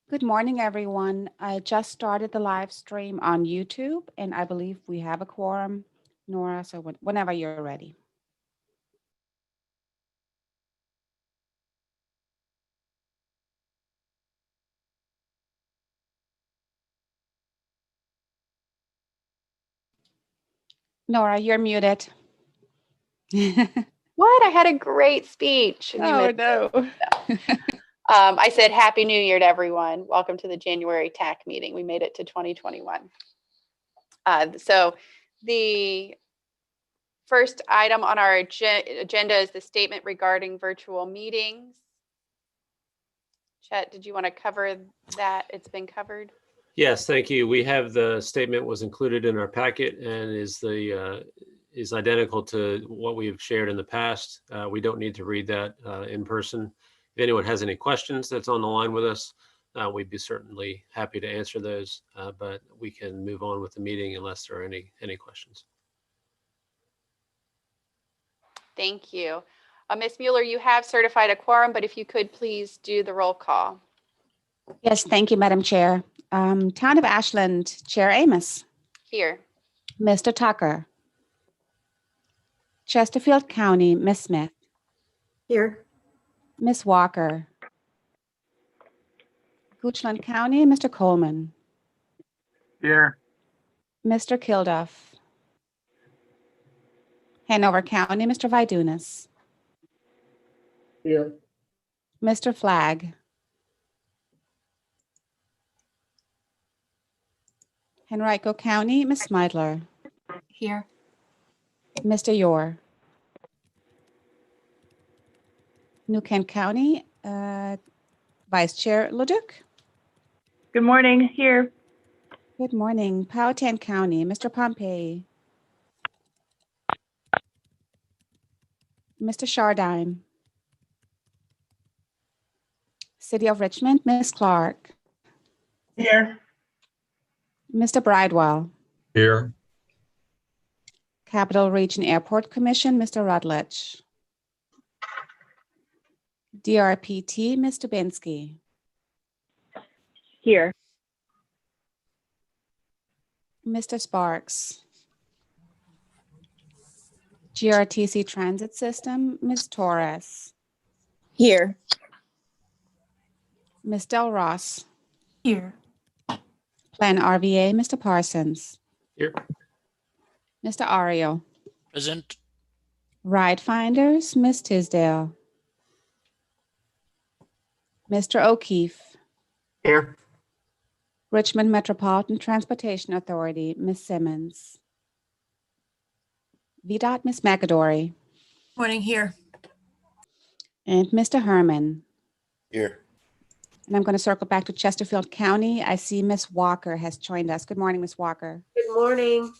Good morning, everyone. I just started the live stream on YouTube, and I believe we have a quorum, Nora, so whenever you're ready. Nora, you're muted. What? I had a great speech. And you Oh, missed no. it. I said, Happy New Year to everyone. Welcome to the January TAC meeting. We made it to 2021. So the first item on our agenda is the statement regarding virtual meetings. Chet, did you want to cover that? It's been covered. Yes, thank you. We have the statement was included in our packet and is identical to what we've shared in the past. We don't need to read that in person. If anyone has any questions that's on the line with us, we'd be certainly happy to answer those, but we can move on with the meeting unless there are any questions. Thank you. Ms. Mueller, you have certified a quorum, but if you could please do the roll call. Yes, thank you, Madam Chair. Town of Ashland, Chair Amos. Here. Mr. Tucker. Chesterfield County, Ms. Smith. Here. Ms. Walker. Goochland County, Mr. Coleman. Here. Mr. Kilduff. Hanover County, Mr. Vidunas. Here. Mr. Flagg. Henrico County, Ms. Smidler. Here. Mr. Yor. New Kent County, Vice Chair Leduc. Good morning. Here. Good morning. Powhatan County, Mr. Pompey. Mr. Chardine. City of Richmond, Ms. Clark. Here. Mr. Bridewell. Here. Capital Region Airport Commission, Mr. Rutledge. DRPT, Ms. Dubinsky. Here. Mr. Sparks. GRTC Transit System, Ms. Torres. Here. Ms. Del Ross. Here. Plan RVA, Mr. Parsons. Here. Mr. Ario. Present. Ride Finders, Ms. Tisdale. Mr. O'Keefe. Here. Richmond Metropolitan Transportation Authority, Ms. Simmons. VDOT, Ms. McAdory. Morning. Here. And Mr. Herman. Here. And I'm going to circle back to Chesterfield County. I see Ms. Walker has joined us. Good morning, Ms. Walker. Good morning.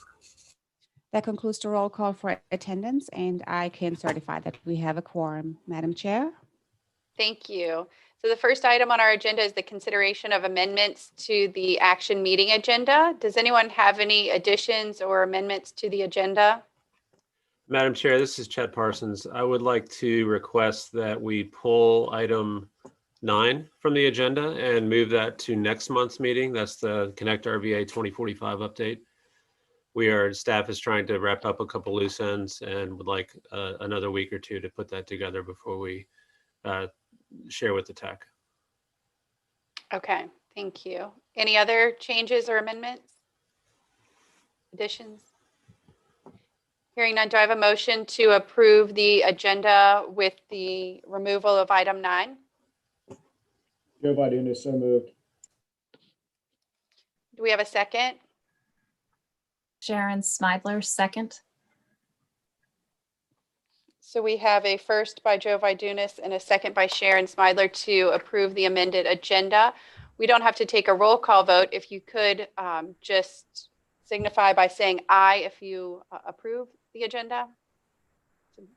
That concludes the roll call for attendance, and I can certify that we have a quorum. Madam Chair. Thank you. So the first item on our agenda is the consideration of amendments to the action meeting agenda. Does anyone have any additions or amendments to the agenda? Madam Chair, this is Chet Parsons. I would like to request that we pull item 9 from the agenda and move that to next month's meeting. That's the Connect RVA 2045 update. Staff is trying to wrap up a couple loose ends and would like another week or two to put that together before we share with the tech. Okay, thank you. Any other changes or amendments? Additions? Hearing none, do I have a motion to approve the agenda with the removal of item 9? Joe Biden is so moved. Do we have a second? Sharon Smidler, second. So we have a first by Joe Vidunas and a second by Sharon Smidler to approve the amended agenda. We don't have to take a roll call vote. If you could just signify by saying aye if you approve the agenda.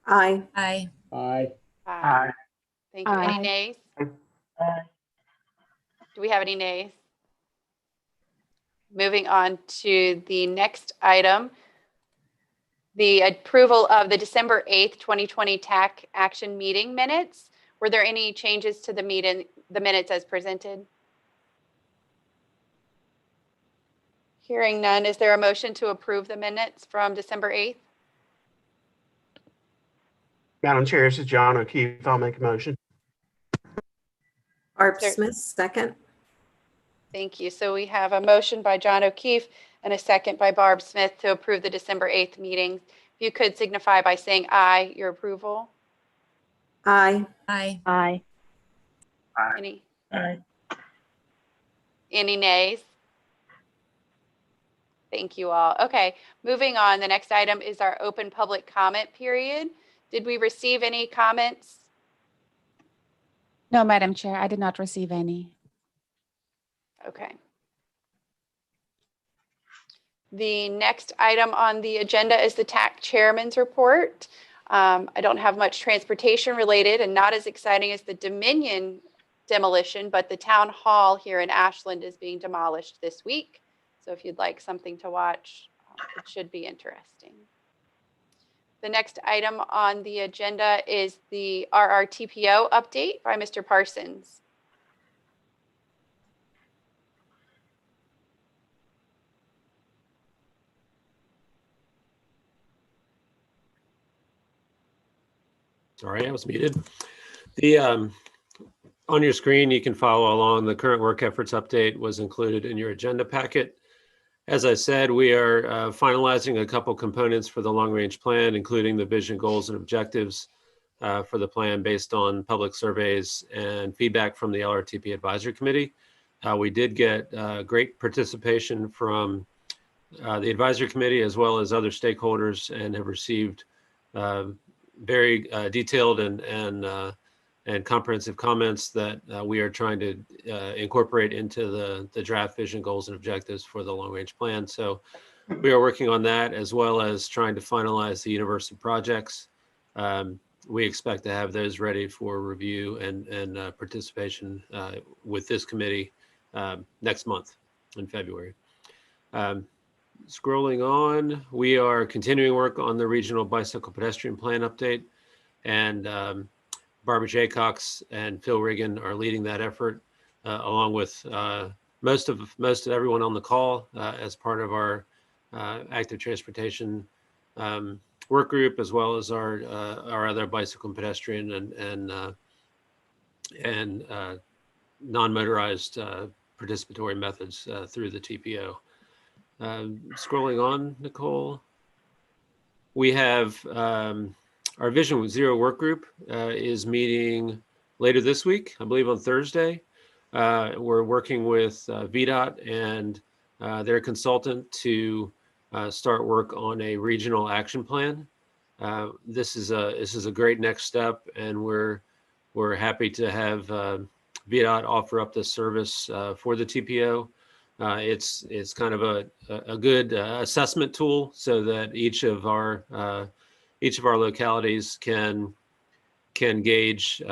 Aye. Aye. Aye. Aye. Thank you. Aye. Any nays? Aye. Do we have any nays? Moving on to the next item, the approval of the December 8th, 2020 TAC action meeting minutes. Were there any changes to the minutes as presented? Hearing none, is there a motion to approve the minutes from December 8th? Madam Chair, this is John O'Keefe. I'll make a motion. Barb There- Smith, second. Thank you. So we have a motion by John O'Keefe and a second by Barb Smith to approve the December 8th meeting. If you could signify by saying aye, your approval. Aye. Aye. Aye. Any, Aye. any nays? Thank you all. Okay, moving on. The next item is our open public comment period. Did we receive any comments? No, Madam Chair, I did not receive any. Okay. The next item on the agenda is the TAC Chairman's Report. I don't have much transportation related and not as exciting as the Dominion demolition, but the town hall here in Ashland is being demolished this week. So if you'd like something to watch, it should be interesting. The next item on the agenda is the RRTPO update by Mr. Parsons. Sorry, I was muted. The on your screen, you can follow along. The current work efforts update was included in your agenda packet. As I said, we are finalizing a couple components for the long-range plan, including the vision, goals, and objectives for the plan based on public surveys and feedback from the LRTP Advisory Committee. We did get great participation from the Advisory Committee as well as other stakeholders and have received very detailed and comprehensive comments that we are trying to incorporate into the draft vision, goals, and objectives for the long-range plan. So we are working on that as well as trying to finalize the universe of projects. We expect to have those ready for review and participation with this committee next month in February. Scrolling on, we are continuing work on the regional bicycle pedestrian plan update, and Barbara Jaycox and Phil Riggin are leading that effort, along with most of everyone on the call as part of our active transportation work group, as well as our other bicycle and pedestrian and non-motorized participatory methods through the TPO. Scrolling on, Nicole, we have our Vision Zero work group is meeting later this week, I believe on Thursday. We're working with VDOT and their consultant to start work on a regional action plan. This is a great next step, and we're happy to have VDOT offer up this service for the TPO. It's kind of a good assessment tool so that each of our localities can gauge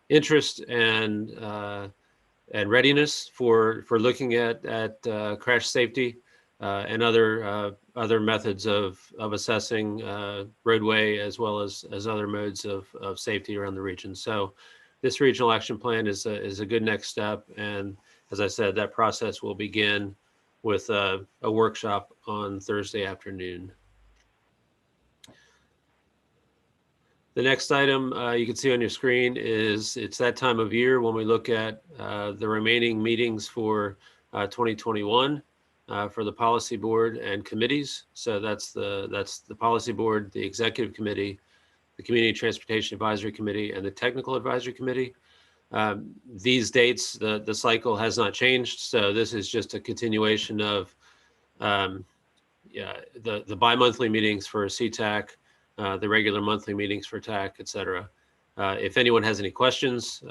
interest and readiness for looking at crash safety and other methods of assessing roadway as well as other modes of safety around the region. So this regional action plan is a good next step, and as I said, that process will begin with a workshop on Thursday afternoon. The next item you can see on your screen is it's that time of year when we look at the remaining meetings for 2021 for the policy board and committees. So that's the policy board, the executive committee, the community transportation advisory committee, and the technical advisory committee. These dates, the cycle has not changed. So this is just a continuation of the bi-monthly meetings for CTAC, the regular monthly meetings for TAC, et cetera. If anyone has any questions,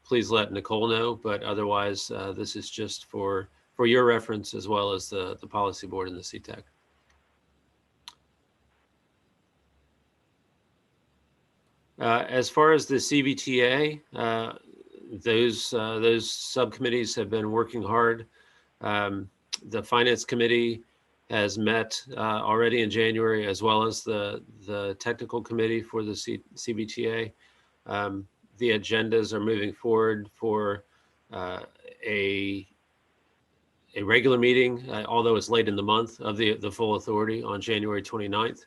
please let Nicole know, but otherwise this is just for your reference as well as the policy board and the CTAC. As far as the CVTA, those subcommittees have been working hard. The finance committee has met already in January, as well as the technical committee for the CVTA. The agendas are moving forward for a a regular meeting, although it's late in the month, of the full authority on January 29th.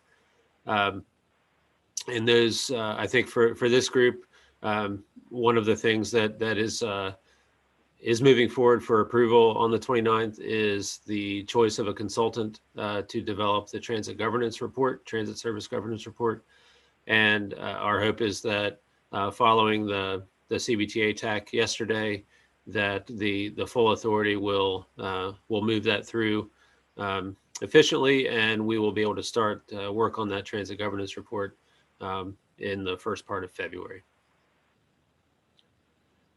And those, I think for this group, one of the things that is moving forward for approval on the 29th is the choice of a consultant to develop the transit governance report, transit service governance report. And our hope is that following the CBTA TAC yesterday, that the full authority will move that through efficiently, and we will be able to start work on that transit governance report in the first part of February.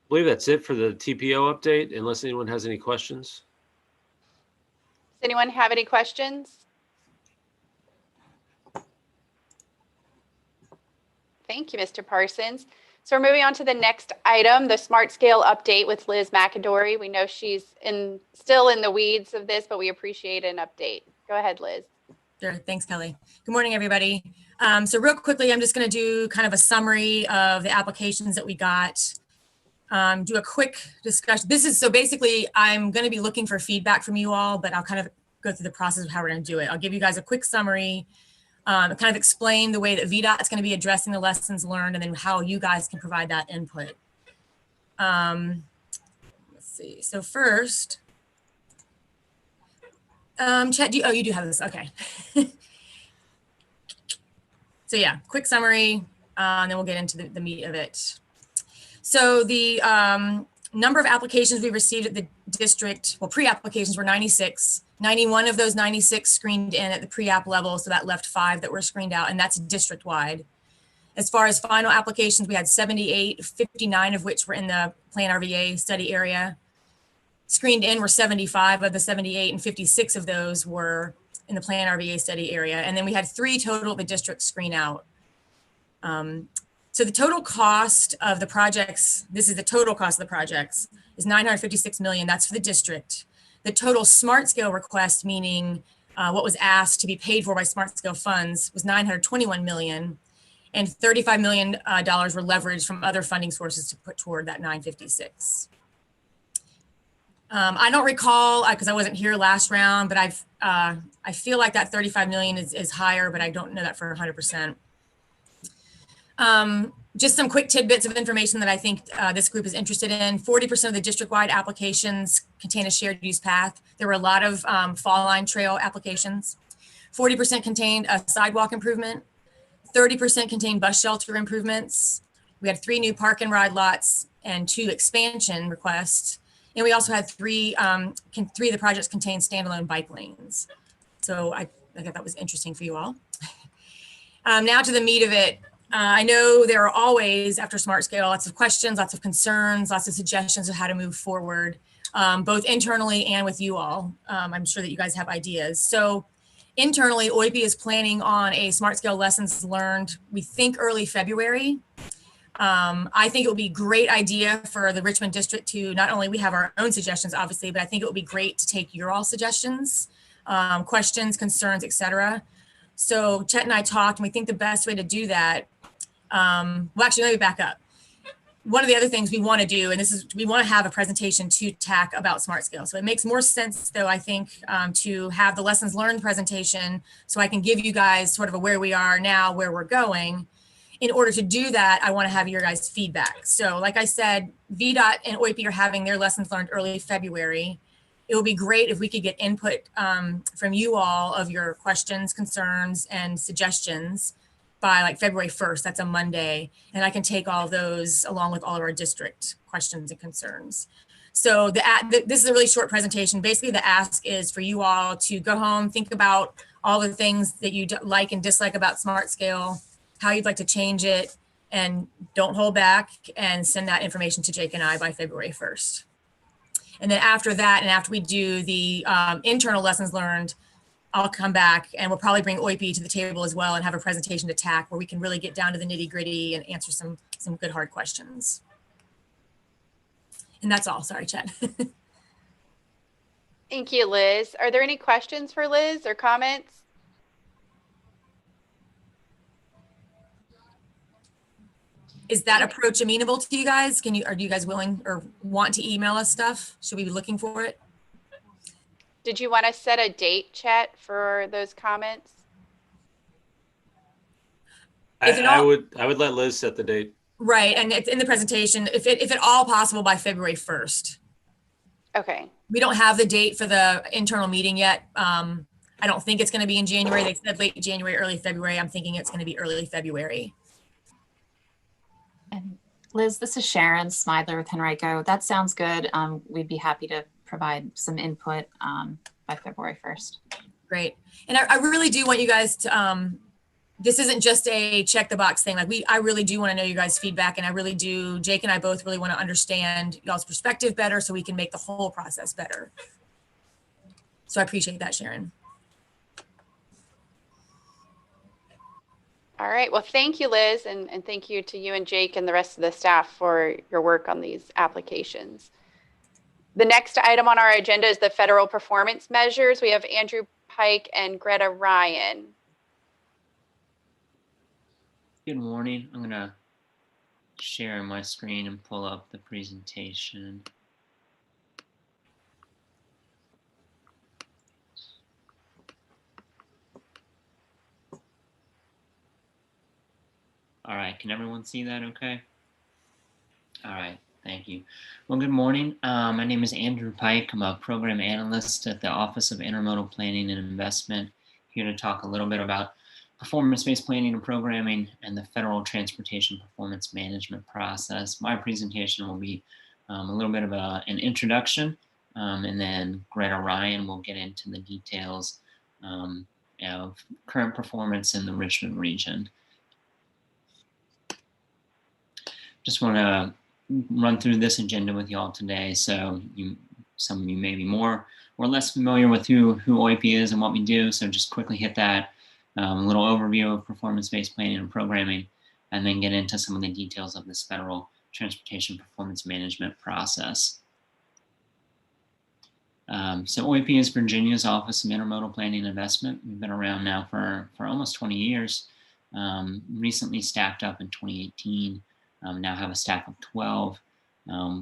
I believe that's it for the TPO update, unless anyone has any questions. Does anyone have any questions? Thank you, Mr. Parsons. So we're moving on to the next item, the Smart Scale update with Liz McAdory. We know she's still in the weeds of this, but we appreciate an update. Go ahead, Liz. Sure. Thanks, Kelly. Good morning, everybody. So real quickly, I'm just going to do kind of a summary of the applications that we got. Do a quick discussion. So basically, I'm going to be looking for feedback from you all, but I'll kind of go through the process of how we're going to do it. I'll give you guys a quick summary, kind of explain the way that VDOT is going to be addressing the lessons learned, and then how you guys can provide that input. Let's see. So first, Chet, you do have this. Okay. So yeah, quick summary, and then we'll get into the meat of it. So the number of applications we received at the district, well, pre-applications were 96. 91 of those 96 screened in at the pre-app level, so that left 5 that were screened out, and that's district-wide. As far as final applications, we had 78, 59 of which were in the Plan RVA study area. Screened in were 75 of the 78, and 56 of those were in the Plan RVA study area. And then we had 3 total the district screen out. So the total cost of the projects, this is the total cost of the projects, is $956 million. That's for the district. The total Smart Scale request, meaning what was asked to be paid for by Smart Scale funds, was $921 million, and $35 million were leveraged from other funding sources to put toward that 956. I don't recall, because I wasn't here last round, but I feel like that 35 million is higher, but I don't know that for 100%. Just some quick tidbits of information that I think this group is interested in. 40% of the district-wide applications contain a shared use path. There were a lot of fall line trail applications. 40% contained a sidewalk improvement. 30% contained bus shelter improvements. We had 3 new park and ride lots and 2 expansion requests. And we also had 3 of the projects contained standalone bike lanes. So I thought that was interesting for you all. Now to the meat of it. I know there are always, after Smart Scale, lots of questions, lots of concerns, lots of suggestions of how to move forward, both internally and with you all. I'm sure that you guys have ideas. So internally, OIP is planning on a Smart Scale lessons learned, we think early February. I think it would be a great idea for the Richmond district to not only, we have our own suggestions, obviously, but I think it would be great to take your all suggestions, questions, concerns, etc. So Chet and I talked, and we think the best way to do that, well, actually, let me back up. One of the other things we want to do, and this is, we want to have a presentation to TAC about Smart Scale. So it makes more sense, though, I think, to have the lessons learned presentation so I can give you guys sort of a where we are now, where we're going. In order to do that, I want to have your guys' feedback. So like I said, VDOT and OIP are having their lessons learned early February. It would be great if we could get input from you all of your questions, concerns, and suggestions by like February 1st, that's a Monday, and I can take all those along with all of our district questions and concerns. So this is a really short presentation. Basically, the ask is for you all to go home, think about all the things that you like and dislike about Smart Scale, how you'd like to change it, and don't hold back, and send that information to Jake and I by February 1st. And then after that, and after we do the internal lessons learned, I'll come back and we'll probably bring OIP to the table as well and have a presentation to TAC where we can really get down to the nitty gritty and answer some good hard questions. And that's all. Sorry, Chet. Thank you, Liz. Are there any questions for Liz or comments? Is that approach amenable to you guys? Are you guys willing or want to email us stuff? Should we be looking for it? Did you want to set a date, Chet, for those comments? Is it I all- would let Liz set the date. Right, and it's in the presentation, if at all possible by February 1st. Okay. We don't have the date for the internal meeting yet. I don't think it's going to be in January. They said late January, early February. I'm thinking it's going to be early February. And Liz, this is Sharon Smidler with Henrico. That sounds good. We'd be happy to provide some input by February 1st. Great. And I really do want you guys to, this isn't just a check the box thing. Like I really do want to know you guys' feedback, and I really do, Jake and I both really want to understand y'all's perspective better so we can make the whole process better. So I appreciate that, Sharon. All right. Well, thank you, Liz, and thank you to you and Jake and the rest of the staff for your work on these applications. The next item on our agenda is the federal performance measures. We have Andrew Pike and Greta Ryan. Good morning. I'm going to share my screen and pull up the presentation. All right, can everyone see that okay? All right, thank you. Well, good morning. My name is Andrew Pike. I'm a program analyst at the Office of Intermodal Planning and Investment, here to talk a little bit about performance-based planning and programming and the federal transportation performance management process. My presentation will be a little bit of an introduction, and then Greta Ryan will get into the details of current performance in the Richmond region. Just want to run through this agenda with you all today, so some of you may be more or less familiar with who OIP is and what we do, so just quickly hit that. A little overview of performance-based planning and programming, and then get into some of the details of this federal transportation performance management process. So OIP is Virginia's Office of Intermodal Planning and Investment. We've been around now for almost 20 years. Recently staffed up in 2018. Now have a staff of 12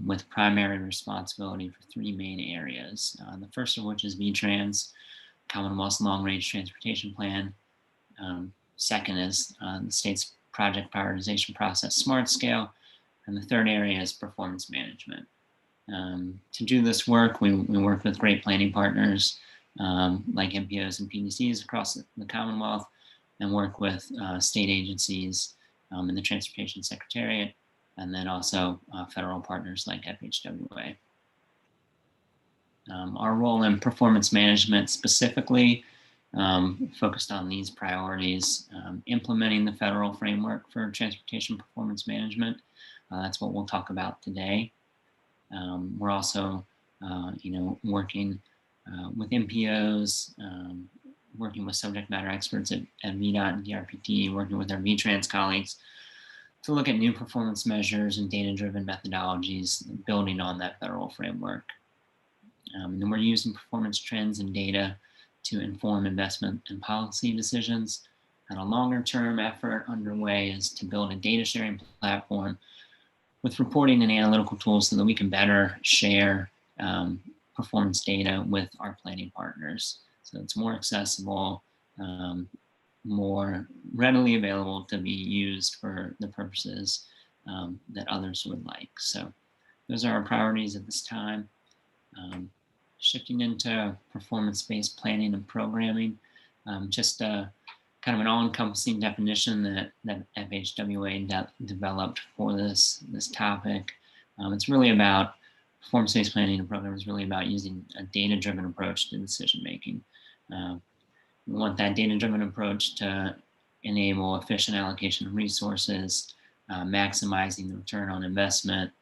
with primary responsibility for 3 main areas. The first of which is VTrans, Commonwealth's Long Range Transportation Plan. Second is the state's project prioritization process, Smart Scale. And the third area is performance management. To do this work, we work with great planning partners like MPOs and PDCs across the Commonwealth, and work with state agencies in the Transportation Secretariat, and then also federal partners like FHWA. Our role in performance management specifically focused on these priorities: implementing the federal framework for transportation performance management. That's what we'll talk about today. We're also, working with MPOs, working with subject matter experts at VDOT and DRPT, working with our VTrans colleagues to look at new performance measures and data-driven methodologies, building on that federal framework. And then we're using performance trends and data to inform investment and policy decisions. And a longer-term effort underway is to build a data sharing platform with reporting and analytical tools so that we can better share performance data with our planning partners. So it's more accessible, more readily available to be used for the purposes that others would like. So those are our priorities at this time. Shifting into performance-based planning and programming, just kind of an all-encompassing definition that FHWA developed for this topic. It's really about performance-based planning and programming is really about using a data-driven approach to decision-making. We want that data-driven approach to enable efficient allocation of resources, maximizing the return on investment,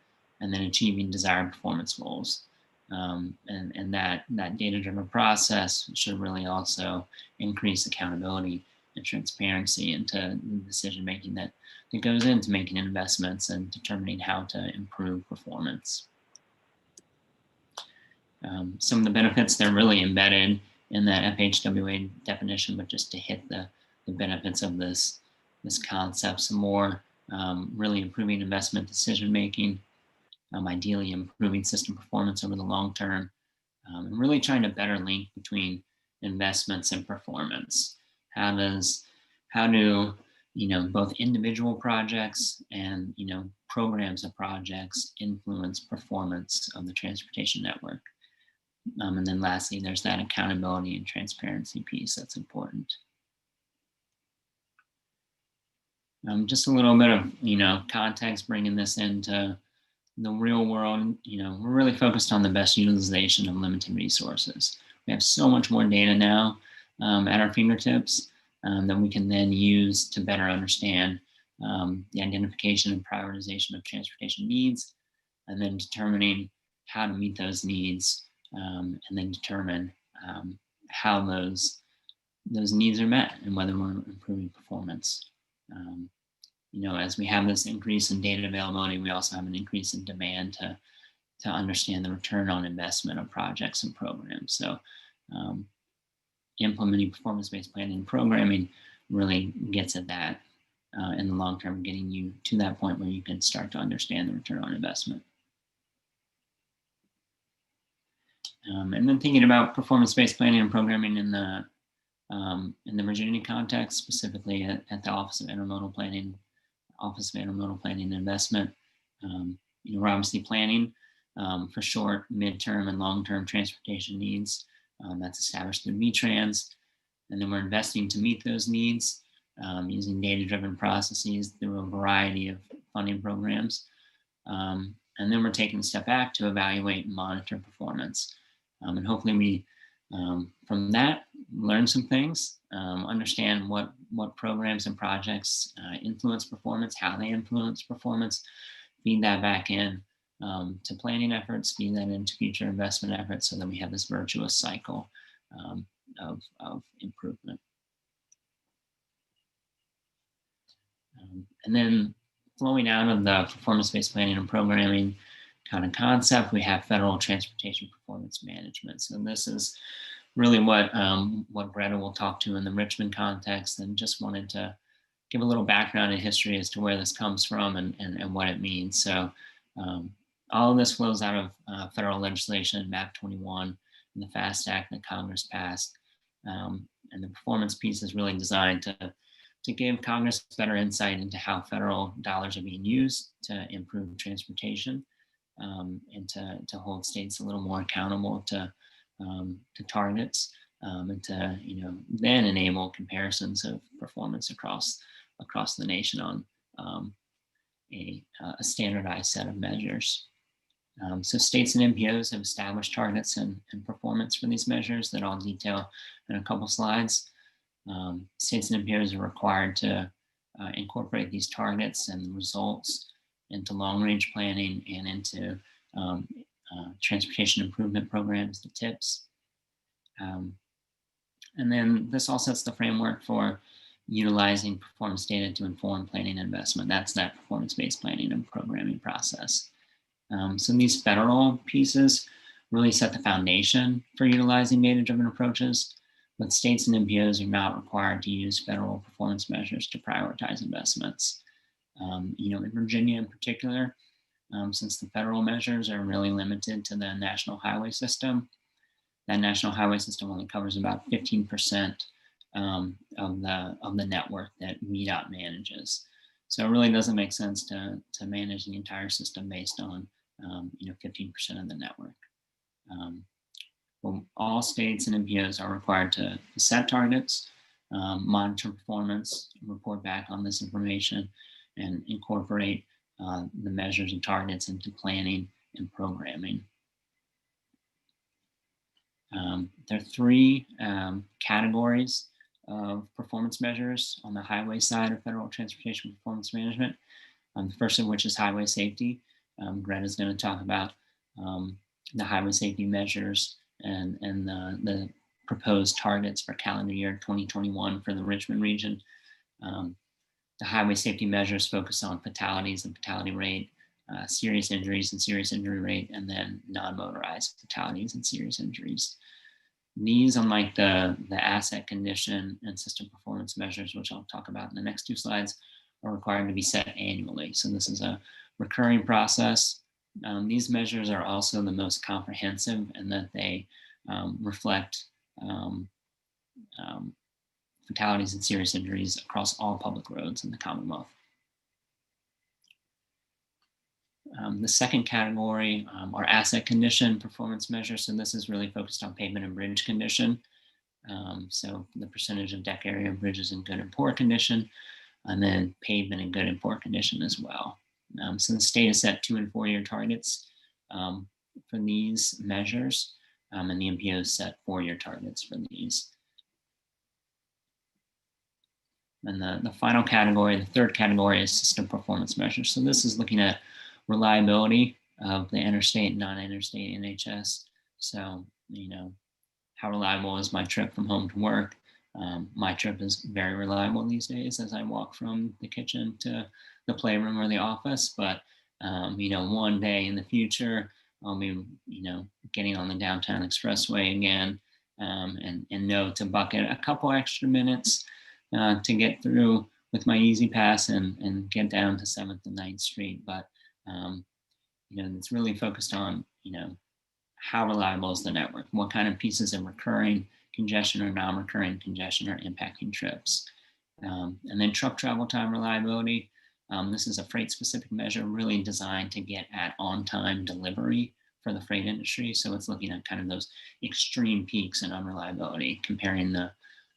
and then achieving desired performance goals. And that data-driven process should really also increase accountability and transparency into the decision-making that goes into making investments and determining how to improve performance. Some of the benefits, they're really embedded in that FHWA definition, but just to hit the benefits of this concept some more, really improving investment decision-making, ideally improving system performance over the long term, and really trying to better link between investments and performance. How do both individual projects and programs of projects influence performance of the transportation network? And then lastly, there's that accountability and transparency piece that's important. Just a little bit of context, bringing this into the real world. We're really focused on the best utilization of limited resources. We have so much more data now at our fingertips that we can then use to better understand the identification and prioritization of transportation needs, and then determining how to meet those needs, and then determine how those needs are met and whether we're improving performance. As we have this increase in data availability, we also have an increase in demand to understand the return on investment of projects and programs. So implementing performance-based planning and programming really gets at that in the long term, getting you to that point where you can start to understand the return on investment. And then thinking about performance-based planning and programming in the Virginia context, specifically at the Office of Intermodal Planning and Investment. We're obviously planning for short, midterm, and long-term transportation needs. That's established through VTrans. And then we're investing to meet those needs using data-driven processes through a variety of funding programs. And then we're taking a step back to evaluate and monitor performance. And hopefully we, from that, learn some things, understand what programs and projects influence performance, how they influence performance, feed that back in to planning efforts, feed that into future investment efforts, so that we have this virtuous cycle of improvement. And then flowing out of the performance-based planning and programming kind of concept, we have federal transportation performance management. So this is really what Greta will talk to in the Richmond context, and just wanted to give a little background and history as to where this comes from and what it means. So all of this flows out of federal legislation, MAP 21, and the FAST Act that Congress passed. And the performance piece is really designed to give Congress better insight into how federal dollars are being used to improve transportation, and to hold states a little more accountable to targets, and to then enable comparisons of performance across the nation on a standardized set of measures. So states and MPOs have established targets and performance for these measures that I'll detail in a couple slides. States and MPOs are required to incorporate these targets and the results into long-range planning and into transportation improvement programs, the TIPs. And then this all sets the framework for utilizing performance data to inform planning and investment. That's that performance-based planning and programming process. So these federal pieces really set the foundation for utilizing data-driven approaches, but states and MPOs are not required to use federal performance measures to prioritize investments. In Virginia in particular, since the federal measures are really limited to the national highway system, that national highway system only covers about 15% of the network that MDOT manages. So it really doesn't make sense to manage the entire system based on 15% of the network. Well, all states and MPOs are required to set targets, monitor performance, report back on this information, and incorporate the measures and targets into planning and programming. There are three categories of performance measures on the highway side of federal transportation performance management. The first of which is highway safety. Greta's going to talk about the highway safety measures and the proposed targets for calendar year 2021 for the Richmond region. The highway safety measures focus on fatalities and fatality rate, serious injuries and serious injury rate, and then non-motorized fatalities and serious injuries. These, unlike the asset condition and system performance measures, which I'll talk about in the next two slides, are required to be set annually. So this is a recurring process These measures are also the most comprehensive in that they reflect fatalities and serious injuries across all public roads in the Commonwealth. The second category are asset condition performance measures. So this is really focused on pavement and bridge condition. So the percentage of deck area of bridges in good and poor condition, and then pavement in good and poor condition as well. So the state has set 2- and 4-year targets for these measures, and the MPO set 4-year targets for these. And the final category, the third category, is system performance measures. So this is looking at reliability of the interstate and non-interstate NHS. So, you know, how reliable is my trip from home to work? My trip is very reliable these days as I walk from the kitchen to the playroom or the office. But, you know, one day in the future, I'll be, you know, getting on the downtown expressway again and know to bucket a couple extra minutes to get through with my Easy Pass and get down to 7th and 9th Street. But, you know, it's really focused on, you know, how reliable is the network? What kind of pieces of recurring congestion or non-recurring congestion are impacting trips? And then truck travel time reliability. This is a freight specific measure really designed to get at on-time delivery for the freight industry. So it's looking at kind of those extreme peaks in unreliability, comparing the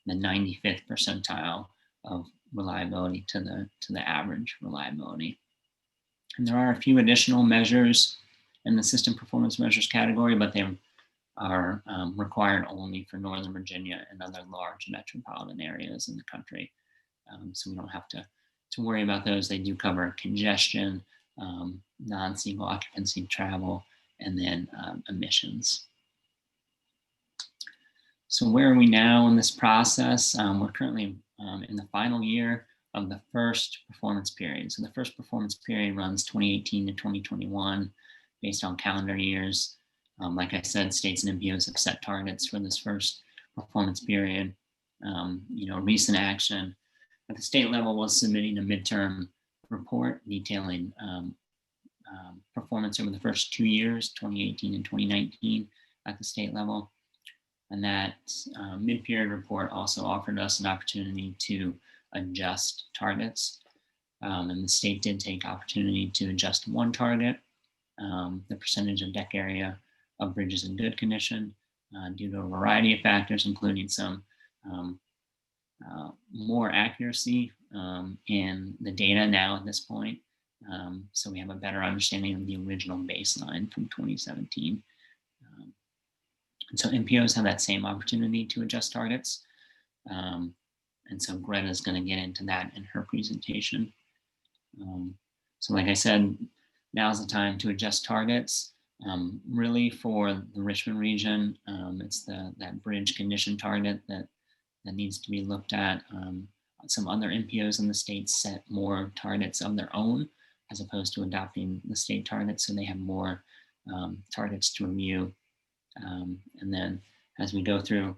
95th percentile of reliability to the average reliability. And there are a few additional measures in the system performance measures category, but they are required only for Northern Virginia and other large metropolitan areas in the country. So we don't have to worry about those. They do cover congestion, non-single occupancy travel, and then emissions. So where are we now in this process? We're currently in the final year of the first performance period. So the first performance period runs 2018 to 2021 based on calendar years. Like I said, states and MPOs have set targets for this first performance period. You know, recent action at the state level was submitting a midterm report detailing performance over the first 2 years, 2018 and 2019 at the state level. And that mid-period report also offered us an opportunity to adjust targets. And the state did take opportunity to adjust one target, the percentage of deck area of bridges in good condition, due to a variety of factors, including some more accuracy in the data now at this point. So we have a better understanding of the original baseline from 2017. And so MPOs have that same opportunity to adjust targets. And so Greta is going to get into that in her presentation. So like I said, now's the time to adjust targets. Really for the Richmond region, it's that bridge condition target that needs to be looked at. Some other MPOs in the state set more targets of their own as opposed to adopting the state targets. So they have more targets to review. And then as we go through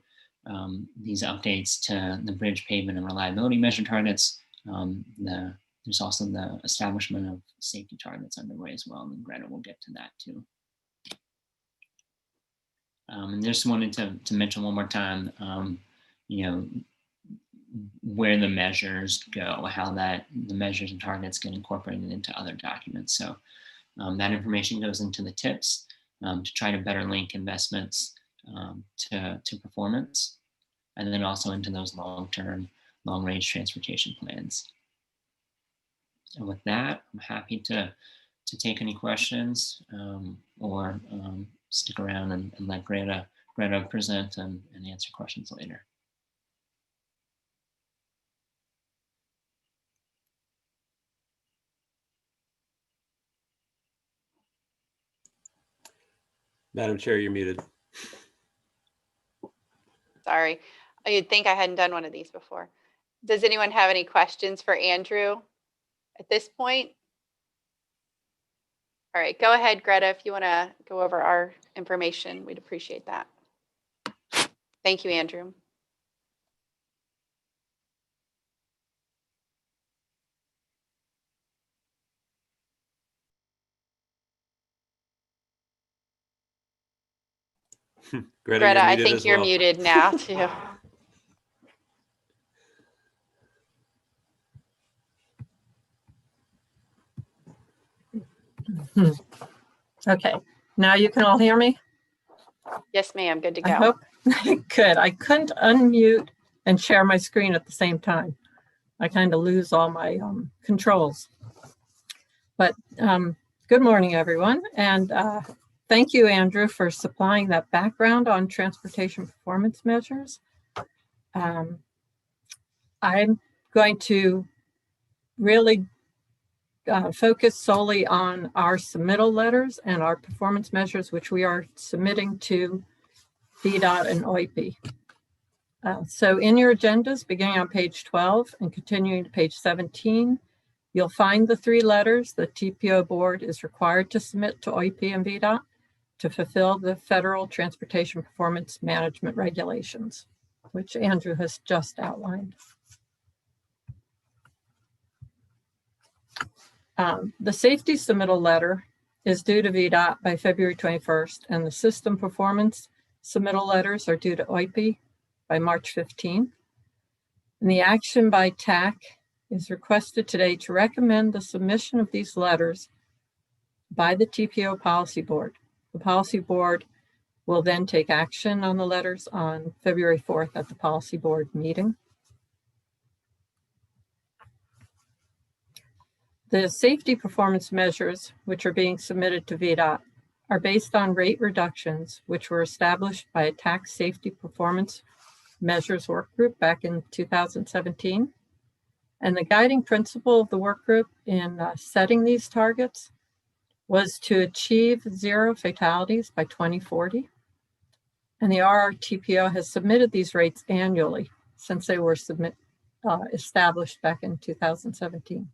these updates to the bridge pavement and reliability measure targets, there's also the establishment of safety targets underway as well, and Greta will get to that too. And just wanted to mention one more time, you know, where the measures go, how the measures and targets get incorporated into other documents. So that information goes into the tips to try to better link investments to performance, and then also into those long-term, long-range transportation plans. And with that, I'm happy to take any questions or stick around and let Greta present and answer questions later. Madam Chair, you're muted. Sorry, you'd think I hadn't done one of these before. Does anyone have any questions for Andrew at this point? All right, go ahead, Greta, if you want to go over our information, we'd appreciate that. Thank you, Andrew. Greta, I muted think as you're well. muted now too. Okay, now you can all hear me? Yes, ma'am. Good to go. I hope. Good. I couldn't unmute and share my screen at the same time. I kind of lose all my controls. But good morning, everyone. And thank you, Andrew, for supplying that background on transportation performance measures. I'm going to really focus solely on our submittal letters and our performance measures, which we are submitting to VDOT and OIP. So in your agendas, beginning on page 12 and continuing to page 17, you'll find the 3 letters the TPO board is required to submit to OIP and VDOT to fulfill the federal transportation performance management regulations, which Andrew has just outlined. The safety submittal letter is due to VDOT by February 21st, and the system performance submittal letters are due to OIP by March 15th. And the action by TAC is requested today to recommend the submission of these letters by the TPO Policy Board. The Policy Board will then take action on the letters on February 4th at the Policy Board meeting. The safety performance measures, which are being submitted to VDOT, are based on rate reductions, which were established by a TAC safety performance measures work group back in 2017. And the guiding principle of the work group in setting these targets was to achieve 0 fatalities by 2040. And the RRTPO has submitted these rates annually since they were established back in 2017.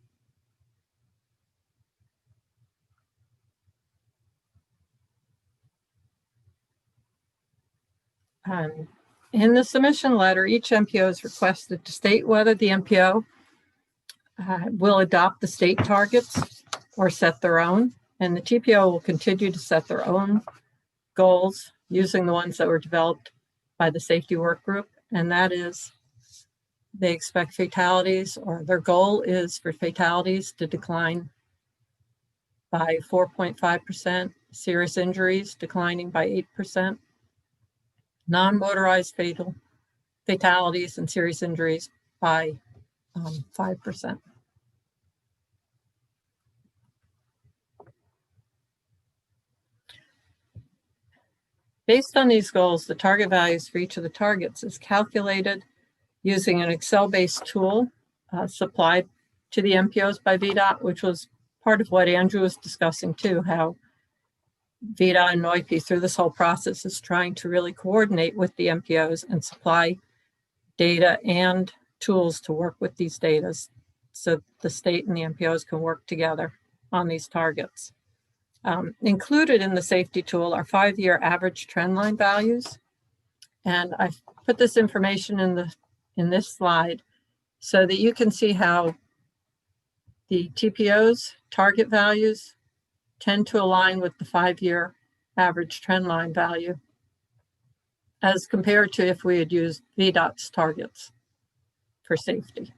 In the submission letter, each MPO is requested to state whether the MPO will adopt the state targets or set their own, and the TPO will continue to set their own goals using the ones that were developed by the safety work group, and that is they expect fatalities, or their goal is for fatalities to decline by 4.5%, serious injuries declining by 8%, non-motorized fatalities and serious injuries by 5%. Based on these goals, the target values for each of the targets is calculated using an Excel-based tool supplied to the MPOs by VDOT, which was part of what Andrew was discussing too, how VDOT and OIP through this whole process is trying to really coordinate with the MPOs and supply data and tools to work with these data so the state and the MPOs can work together on these targets. Included in the safety tool are 5-year average trendline values. And I've put this information in this slide so that you can see how the TPO's target values tend to align with the 5-year average trendline value as compared to if we had used VDOT's targets for safety.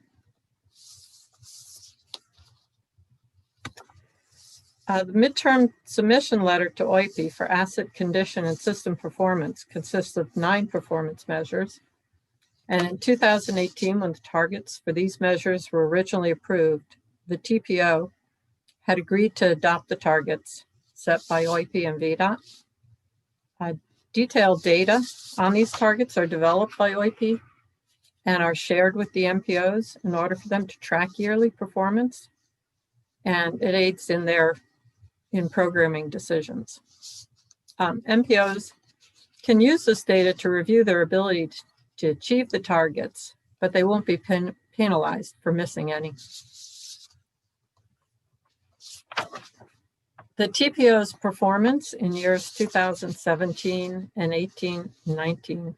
The midterm submission letter to OIP for asset condition and system performance consists of 9 performance measures. And in 2018, when the targets for these measures were originally approved, the TPO had agreed to adopt the targets set by OIP and VDOT. Detailed data on these targets are developed by OIP and are shared with the MPOs in order for them to track yearly performance, and it aids in programming decisions. MPOs can use this data to review their ability to achieve the targets, but they won't be penalized for missing any. The TPO's performance in years 2017 and 18 and 19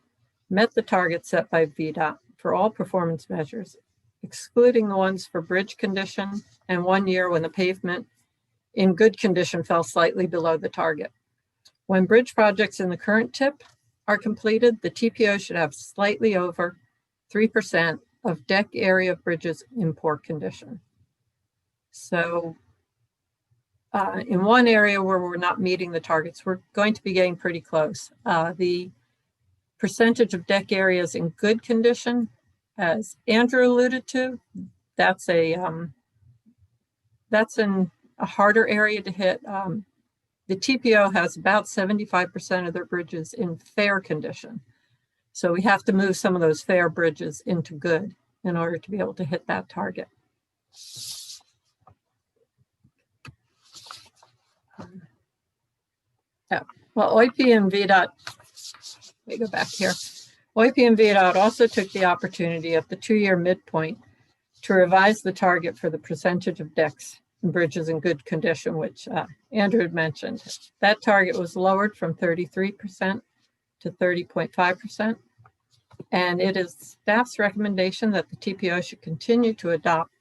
met the target set by VDOT for all performance measures, excluding the ones for bridge condition and 1 year when the pavement in good condition fell slightly below the target. When bridge projects in the current TIP are completed, the TPO should have slightly over 3% of deck area of bridges in poor condition. So in one area where we're not meeting the targets, we're going to be getting pretty close. The percentage of deck areas in good condition, as Andrew alluded to, that's in a harder area to hit. The TPO has about 75% of their bridges in fair condition. So we have to move some of those fair bridges into good in order to be able to hit that target. Well, OIP and VDOT, let me go back here. OIP and VDOT also took the opportunity at the 2-year midpoint to revise the target for the percentage of decks and bridges in good condition, which Andrew had mentioned. That target was lowered from 33% to 30.5%. And it is staff's recommendation that the TPO should continue to adopt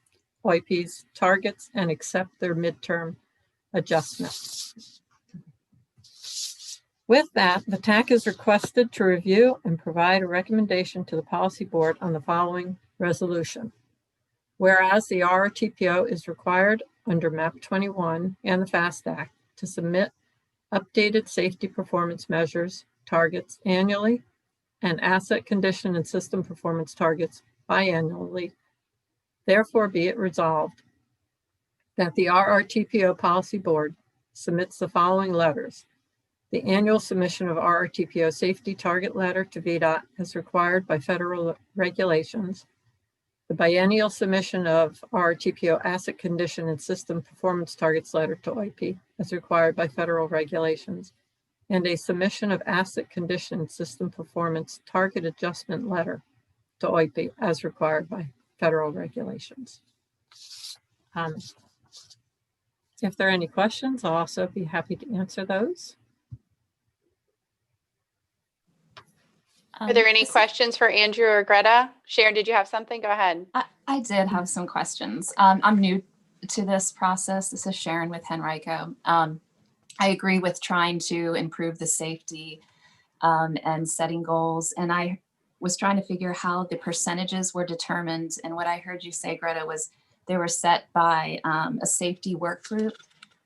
OIP's targets and accept their midterm adjustments. With that, the TAC is requested to review and provide a recommendation to the policy board on the following resolution. Whereas the RRTPO is required under MAP 21 and the FAST Act to submit updated safety performance measures targets annually and asset condition and system performance targets biannually. Therefore, be it resolved that the RRTPO policy board submits the following letters. The annual submission of RRTPO safety target letter to VDOT as required by federal regulations, the biennial submission of RRTPO asset condition and system performance targets letter to OIP as required by federal regulations, and a submission of asset condition and system performance target adjustment letter to OIP as required by federal regulations. If there are any questions, I'll also be happy to answer those. Are there any questions for Andrew or Greta? Sharon, did you have something? Go ahead. I did have some questions. I'm new to this process. This is Sharon with Henrico. I agree with trying to improve the safety and setting goals. And I was trying to figure how the percentages were determined. And what I heard you say, Greta, was they were set by a safety work group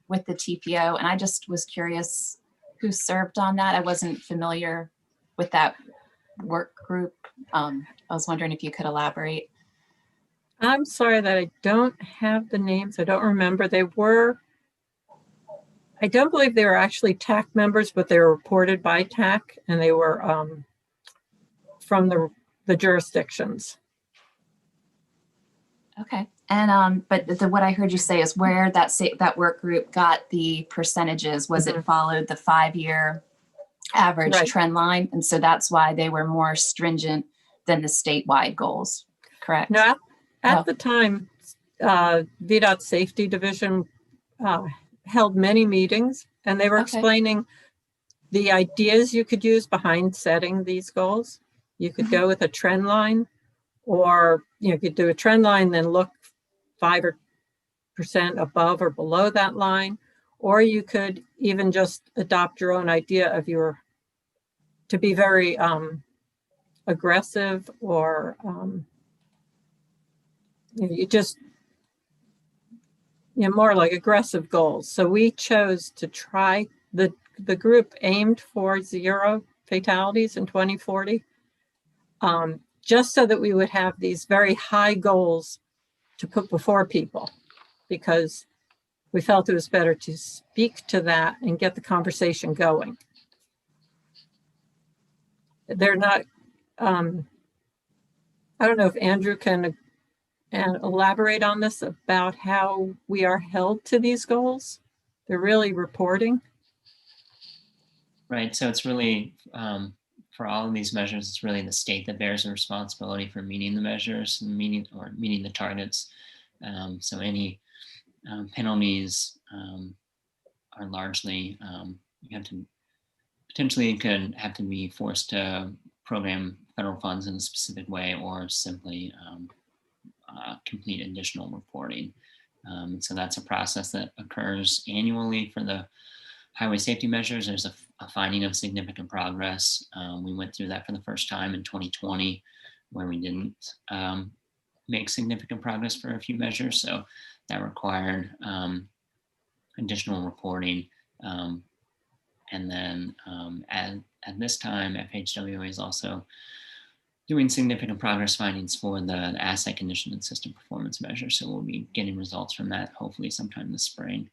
with the TPO. And I just was curious who served on that. I wasn't familiar with that work group. I was wondering if you could elaborate. I'm sorry that I don't have the names. I don't remember. They were, I don't believe they were actually TAC members, but they were reported by TAC and they were from the jurisdictions. Okay. And but what I heard you say is where that work group got the percentages. Was it followed the 5-year average trend line? And so that's why they were more stringent than the statewide goals, correct? No, at the time, VDOT Safety Division held many meetings and they were explaining the ideas you could use behind setting these goals. You could go with a trend line, or you could do a trend line, then look 5% above or below that line, or you could even just adopt your own idea of to be very aggressive, or you just more like aggressive goals. So we chose to try, the group aimed for 0 fatalities in 2040, just so that we would have these very high goals to put before people, because we felt it was better to speak to that and get the conversation going. They're not, I don't know if Andrew can elaborate on this about how we are held to these goals. They're really reporting. Right, so it's really, for all of these measures, it's really the state that bears the responsibility for meeting the measures and meeting the targets. So any penalties are largely, you have to potentially could have to be forced to program federal funds in a specific way, or simply complete additional reporting. And so that's a process that occurs annually for the highway safety measures, there's a finding of significant progress. We went through that for the first time in 2020, where we didn't make significant progress for a few measures. So that required additional reporting. And then at this time, FHWA is also doing significant progress findings for the asset condition and system performance measure. So we'll be getting results from that hopefully sometime this spring.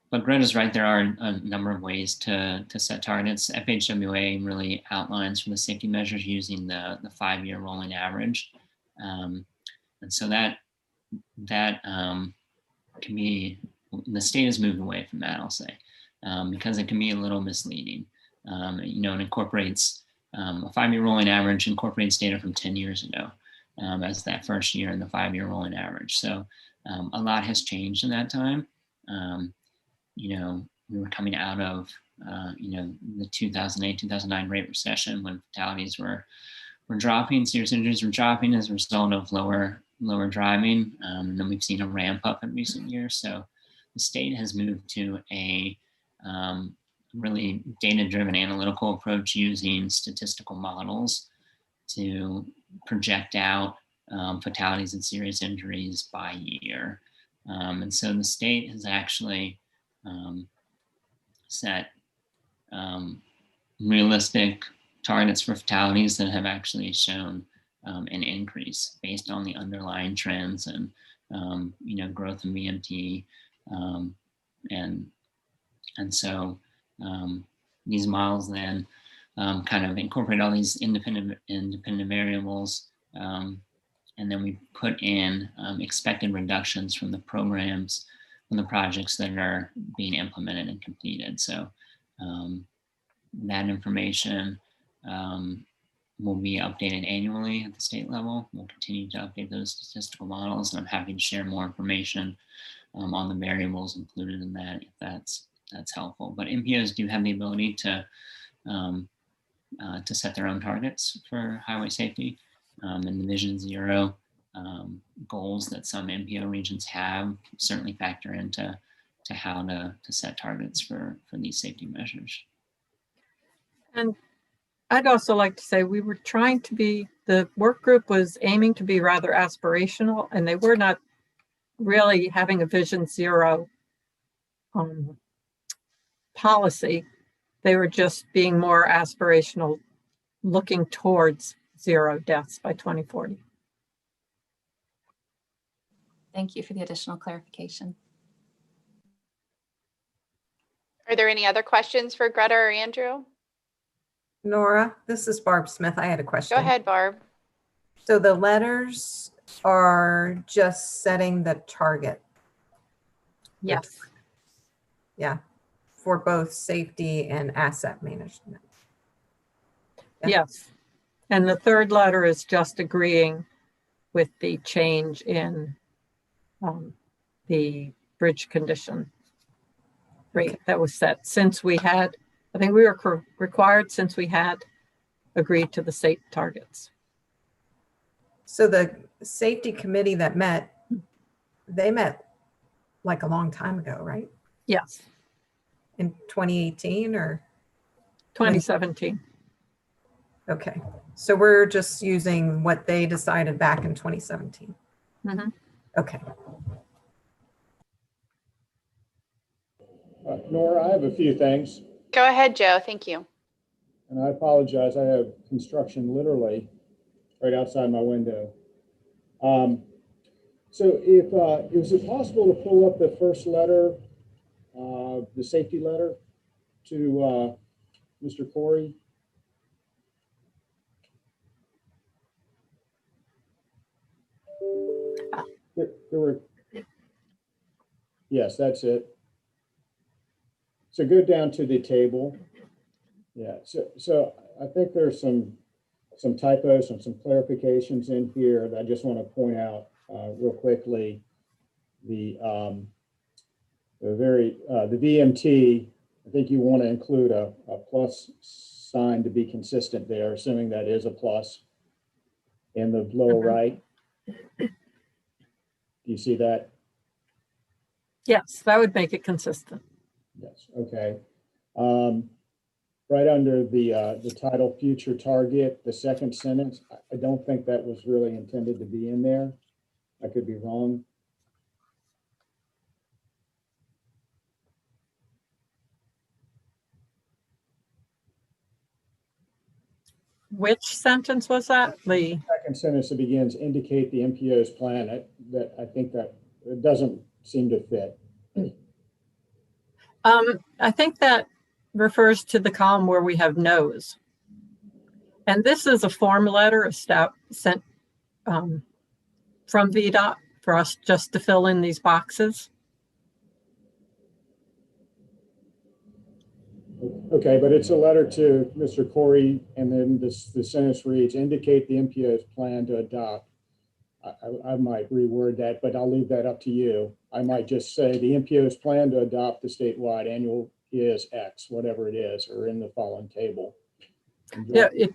But Greta's right, there are a number of ways to set targets. FHWA really outlines for the safety measures using the 5-year rolling average. And so that can be, the state has moved away from that, I'll say, because it can be a little misleading. You know, it incorporates, a 5-year rolling average incorporates data from 10 years ago as that first year in the 5-year rolling average. So a lot has changed in that time. You know, we were coming out of, you know, the 2008, 2009 rate recession when fatalities were dropping, serious injuries were dropping as a result of lower driving. And then we've seen a ramp up in recent years. So the state has moved to a really data-driven analytical approach using statistical models to project out fatalities and serious injuries by year. And so the state has actually set realistic targets for fatalities that have actually shown an increase based on the underlying trends and you know, growth in BMT, and so these models then kind of incorporate all these independent variables, and then we put in expected reductions from the programs, from the projects that are being implemented and completed. So that information will be updated annually at the state level. We'll continue to update those statistical models, and I'm happy to share more information on the variables included in that if that's helpful. But MPOs do have the ability to set their own targets for highway safety, and the Vision Zero goals that some MPO regions have certainly factor into how to set targets for these safety measures. And I'd also like to say we were trying to be, the work group was aiming to be rather aspirational, and they were not really having a Vision Zero policy. They were just being more aspirational, looking towards 0 deaths by 2040. Thank you for the additional clarification. Are there any other questions for Greta or Andrew? Nora, this is Barb Smith. I had a question. Go ahead, Barb. So the letters are just setting the target. Yes. Yeah. For both safety and asset management. Yeah. Yes. And the third letter is just agreeing with the change in the bridge condition rate that was set since we had, I think we were required since we had agreed to the state targets. So the safety committee that met, they met like a long time ago, right? Yes. In 2018 or 2017. Okay. So we're just using what they decided back in 2017. Mm-hmm. Okay. Nora, I have a few things, Go ahead, Joe. Thank you. and I apologize. I have construction literally right outside my window. So if, is it possible to pull up the first letter, the safety letter to Mr. Corey? There were, yes, that's it. So go down to the table. Yeah, so I think there's some typos and some clarifications in here that I just want to point out real quickly. The VMT, I think you want to include a plus sign to be consistent there, assuming that is a plus in the lower right. Do you see that? Yes, that would make it consistent. Yes, okay. Right under the title future target, the second sentence, I don't think that was really intended to be in there. I could be wrong. Which sentence was that, Lee? Second sentence that begins indicate the MPO's plan. That I think that it doesn't seem to fit. I think that refers to the column where we have no's. And this is a form letter sent from VDOT for us just to fill in these boxes. Okay, but it's a letter to Mr. Corey, and then the sentence reads, indicate the MPO's plan to adopt. I might reword that, but I'll leave that up to you. I might just say the MPO's plan to adopt the statewide annual is X, whatever it is, or in the following table. Yeah, it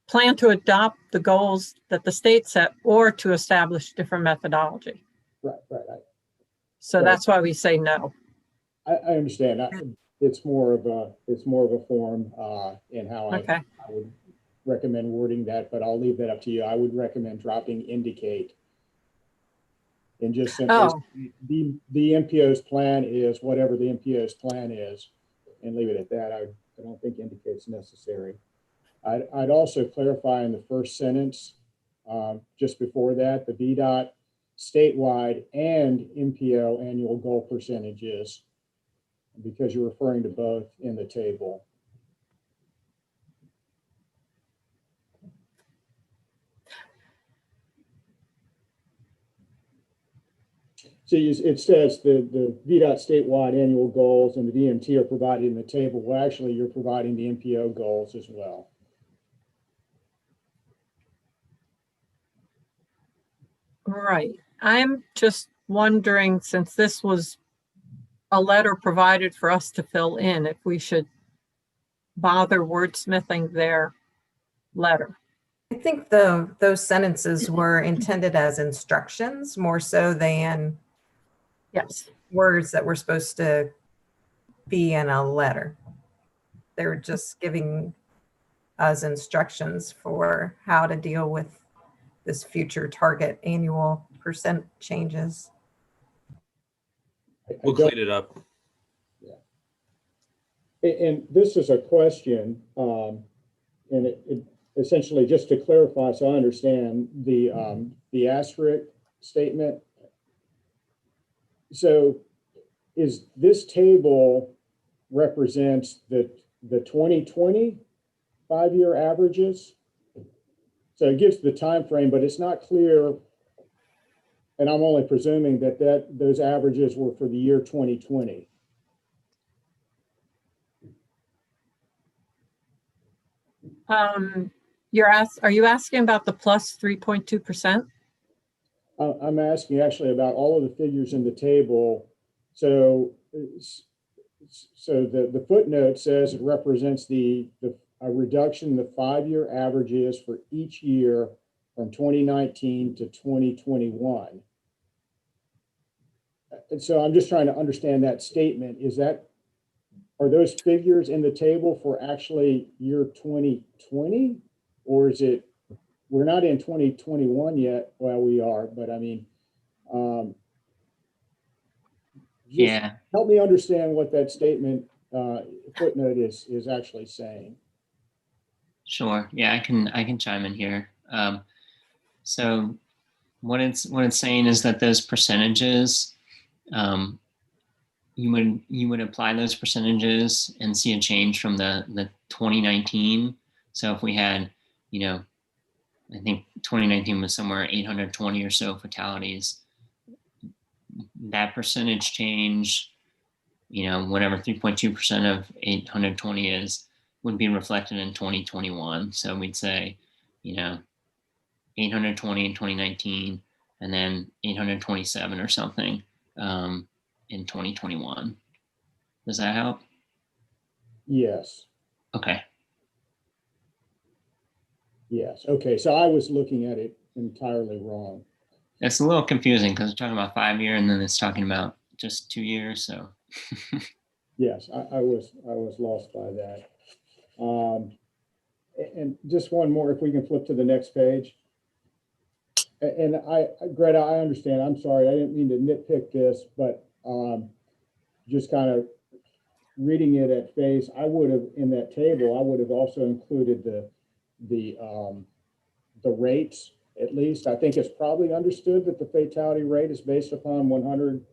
plan to adopt the goals that the state set or to establish different methodology. Right. So Right. that's why we say no. I understand. It's more of a form in how Okay. I would recommend wording that, but I'll leave that up to you. I would recommend dropping indicate and just simply the MPO's plan is whatever the MPO's plan is, and leave it at that. I don't think indicate's necessary. I'd also clarify in the first sentence, just before that, the VDOT statewide and MPO annual goal percentages, because you're referring to both in the table. So it says the VDOT statewide annual goals and the DMT are provided in the table. Well, actually, you're providing the MPO goals as well. Right. I'm just wondering, since this was a letter provided for us to fill in, if we should bother wordsmithing their letter. I think those sentences were intended as instructions more so than Yes. words that were supposed to be in a letter. They're just giving us instructions for how to deal with this future target annual percent changes. We'll clean it up. And this is a question, and it essentially, just to clarify, so I understand the asterisk statement. So is this table represents the 2020 5-year averages? So it gives the time frame, but it's not clear, and I'm only presuming that those averages were for the year 2020. Are you asking about the plus 3.2%? I'm asking actually about all of the figures in the table. So the footnote says it represents a reduction in the 5-year averages for each year from 2019 to 2021. And so I'm just trying to understand that statement. Are those figures in the table for actually year 2020? Or is it, we're not in 2021 yet? Well, we are, but I mean, Yeah. help me understand what that statement footnote is actually saying. Sure. Yeah, I can chime in here. So what it's saying is that those percentages, you would apply those percentages and see a change from the 2019. So if we had, I think 2019 was somewhere 820 or so fatalities, that percentage change, whatever 3.2% of 820 is, would be reflected in 2021. So we'd say, 820 in 2019, and then 827 or something in 2021. Does that help? Yes. Okay. Yes. Okay. So I was looking at it entirely wrong. It's a little confusing because it's talking about 5 year and then it's talking about just 2 years. So Yes, I was lost by that. And just one more, if we can flip to the next page. And Greta, I understand. I'm sorry. I didn't mean to nitpick this, but just kind of reading it at face, I would have, in that table, I would have also included the rates, at least. I think it's probably understood that the fatality rate is based upon 100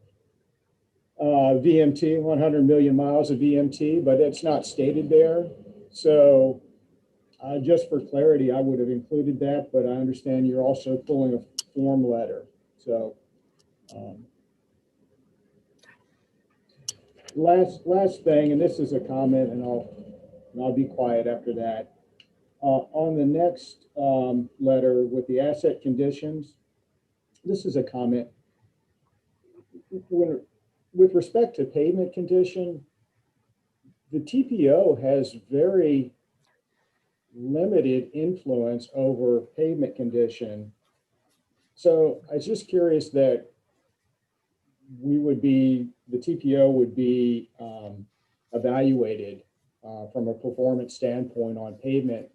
VMT, 100 million miles of VMT, but it's not stated there. So just for clarity, I would have included that, but I understand you're also pulling a form letter. So last thing, and this is a comment, and I'll be quiet after that. On the next letter with the asset conditions, this is a comment. With respect to pavement condition, the TPO has very limited influence over pavement condition. So I was just curious that the TPO would be evaluated from a performance standpoint on pavement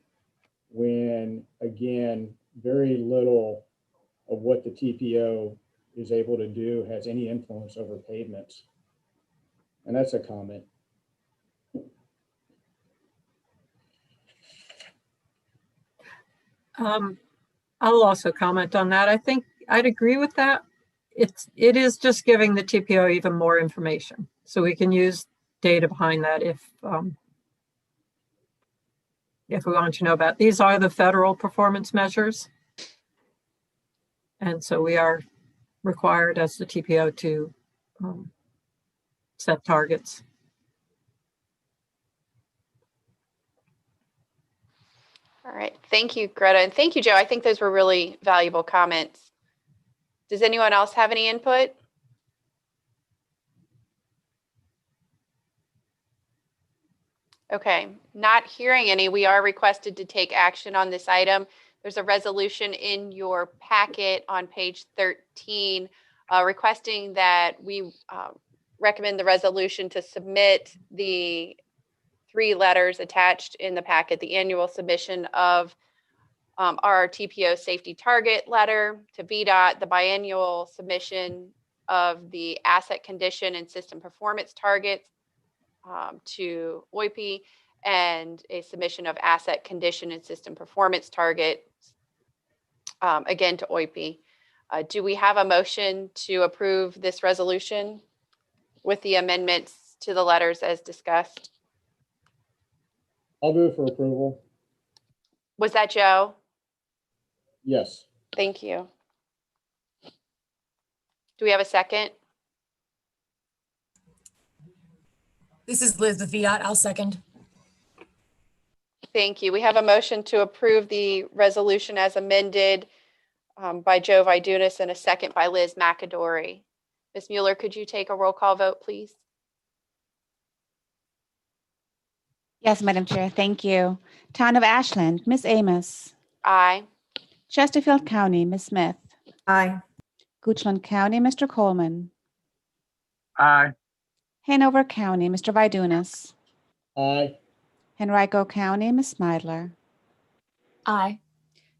when, again, very little of what the TPO is able to do has any influence over pavements. And that's a comment. I'll also comment on that. I think I'd agree with that. It is just giving the TPO even more information, so we can use data behind that if we want to know about. These are the federal performance measures, and so we are required as the TPO to set targets. All right. Thank you, Greta. And thank you, Joe. I think those were really valuable comments. Does anyone else have any input? Okay, not hearing any. We are requested to take action on this item. There's a resolution in your packet on page 13 requesting that we recommend the resolution to submit the 3 letters attached in the packet, the annual submission of RRTPO safety target letter to VDOT, the biannual submission of the asset condition and system performance targets to OIP, and a submission of asset condition and system performance targets again to OIP. Do we have a motion to approve this resolution with the amendments to the letters as discussed? I'll move for approval. Was that Joe? Yes. Thank you. Do we have a second? This is Liz with VDOT. I'll second. Thank you. We have a motion to approve the resolution as amended by Joe Vidunas and a second by Liz McAdory. Ms. Mueller, could you take a roll call vote, please? Yes, Madam Chair, thank you. Town of Ashland, Ms. Amos. Aye. Chesterfield County, Ms. Smith. Aye. Goochland County, Mr. Coleman. Aye. Hanover County, Mr. Vidunas. Aye. Henrico County, Ms. Meidler. Aye.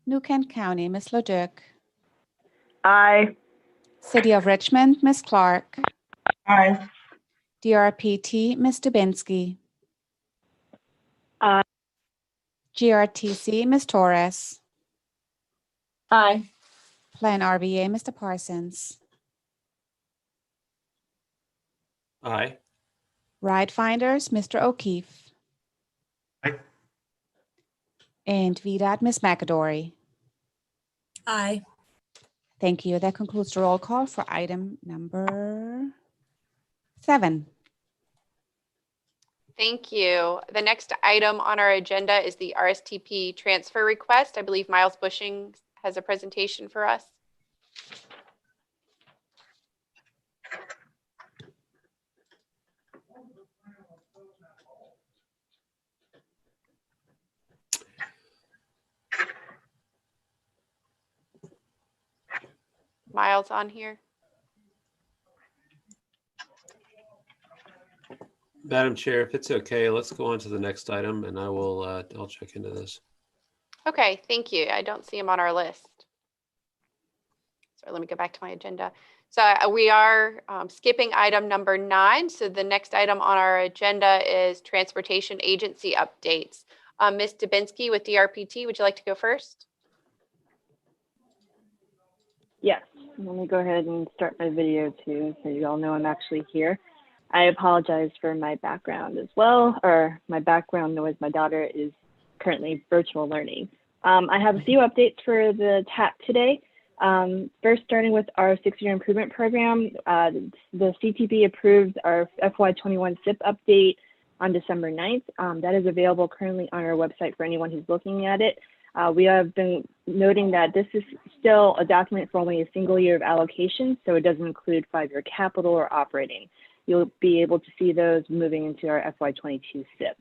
New Kent County, Ms. LeDuc. Aye. City of Richmond, Ms. Clark. Aye. DRPT, Ms. Dubinsky. Aye. GRTC, Ms. Torres. Aye. Plan RVA, Mr. Parsons. Aye. Ride Finders, Mr. O'Keefe. Aye. And VDOT, Ms. McAdory. Aye. Thank you. That concludes the roll call for item number 7. Thank you. The next item on our agenda is the RSTP transfer request. I believe Miles Bushing has a presentation for us. Miles on here? Madam Chair, if it's okay, let's go on to the next item and I'll check into this. Okay, thank you. I don't see them on our list. So let me go back to my agenda. So we are skipping item number 9. So the next item on our agenda is transportation agency updates. Ms. Dubinsky with DRPT, would you like to go first? Yes, let me go ahead and start my video too, so you all know I'm actually here. I apologize for my background as well, or my background noise. My daughter is currently virtual learning. I have a few updates for the TAP today. First, starting with our 6-year improvement program, the CTP approved our FY21 SIP update on December 9th. That is available currently on our website for anyone who's looking at it. We have been noting that this is still a document for only a single year of allocation, so it doesn't include 5-year capital or operating. You'll be able to see those moving into our FY22 SIP.